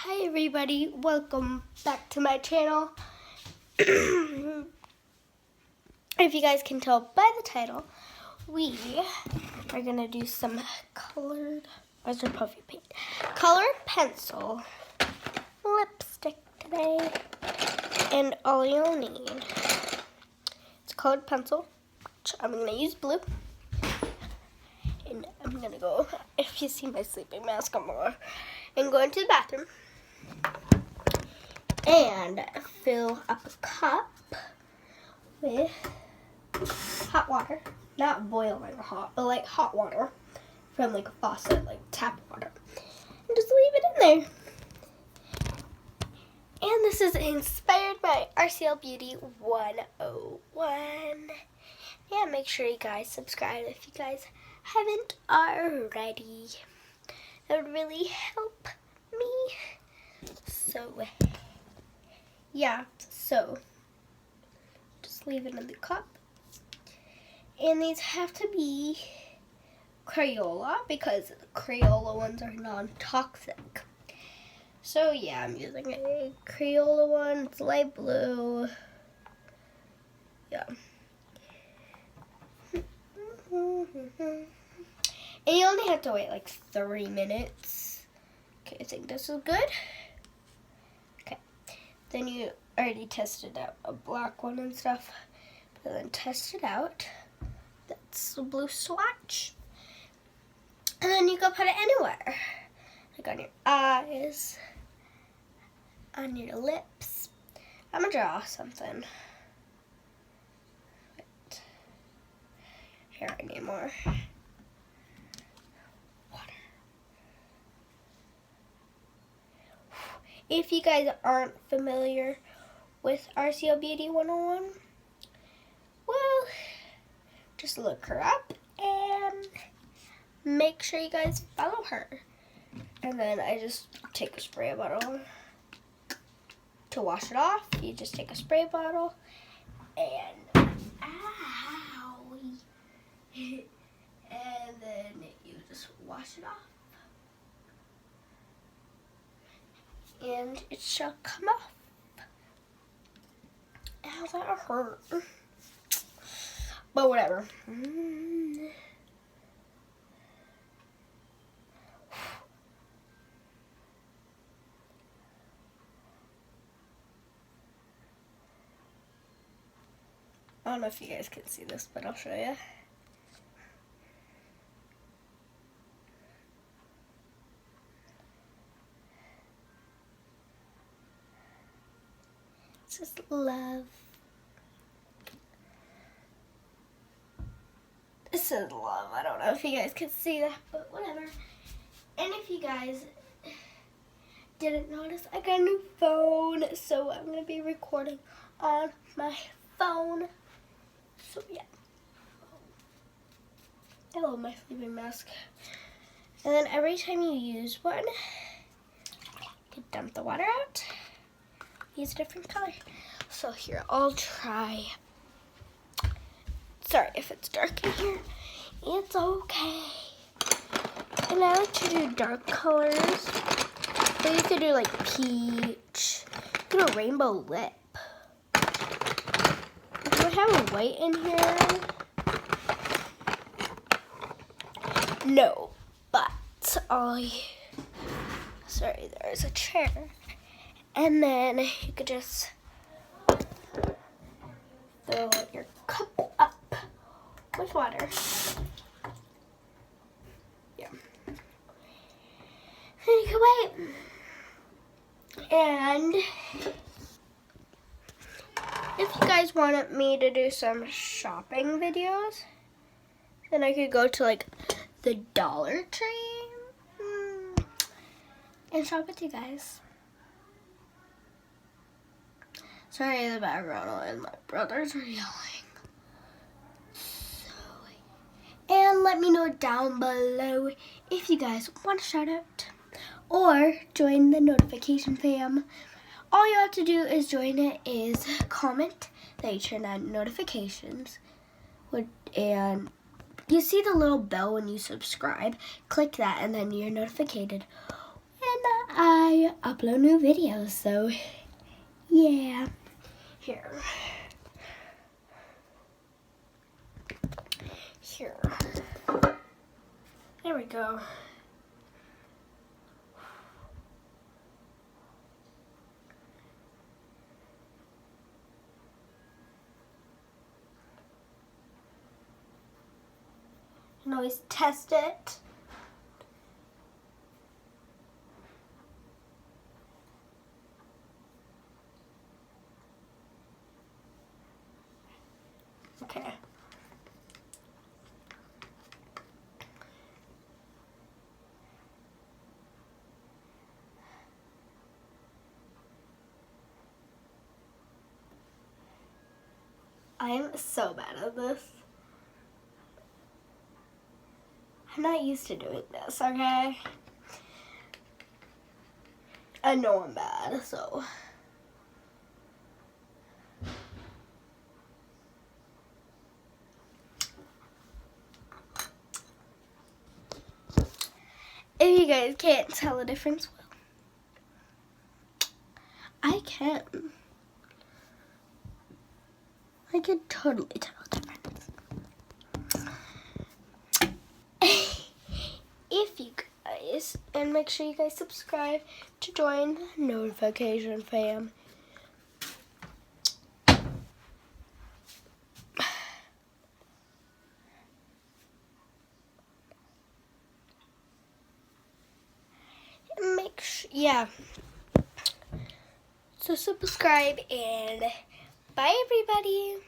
Hi everybody, welcome back to my channel. If you guys can tell by the title, we are gonna do some colored pencil lipstick today. And all you'll need, it's colored pencil. I'm gonna use blue. And I'm gonna go, if you see my sleeping mask, I'm gonna go into the bathroom and fill up a cup with hot water. Not boiling hot, but like hot water from like a faucet, like tap water. And just leave it in there. And this is inspired by RCL Beauty 101. Yeah, make sure you guys subscribe if you guys haven't already. That would really help me. So just leave it in the cup. And these have to be Crayola because the Crayola ones are non-toxic. So yeah, I'm using a Crayola one. It's light blue. Yeah. And you only have to wait like 3 minutes. Okay, I think this is good. Okay. Then you already tested out a black one and stuff. But then test it out. That's the blue swatch. And then you can put it anywhere. Like on your eyes, on your lips. I'm gonna draw something. Wait. Here, I need more water. If you guys aren't familiar with RCL Beauty 101, well, just look her up and make sure you guys follow her. And then I just take a spray bottle to wash it off. You just take a spray bottle and and then you just wash it off. And it shall come off. Ow, that hurt. But whatever. I don't know if you guys can see this, but I'll show you. It's just love. This is love. I don't know if you guys can see that, but whatever. And if you guys didn't notice, I got a new phone, so I'm going to be recording on my phone. So yeah. I love my sleeping mask. And then every time you use one, you dump the water out. Use a different color. So here, I'll try. Sorry if it's dark in here. It's okay. And I like to do dark colors. So you could do like peach. You could do a rainbow lip. Do I have a white in here? No, but sorry, there's a chair. And then you could just fill your cup up with water. Yeah. And you can wait. And if you guys wanted me to do some shopping videos, then I could go to like the Dollar Tree and shop with you guys. Sorry in the background and my brothers are yelling. And let me know down below if you guys want a shout out or join the notification fam. All you have to do is join it is comment that you turn on notifications. And you see the little bell when you subscribe. Click that and then you're notified when I upload new videos. So yeah, here. There we go. You can always test it. Okay. I'm so bad at this. I'm not used to doing this, okay? I know I'm bad, so. If you guys can't tell the difference, well, I can. I can totally tell the difference. If you guys, and make sure you guys subscribe to join the notification fam. Make sure, yeah. So subscribe and bye everybody.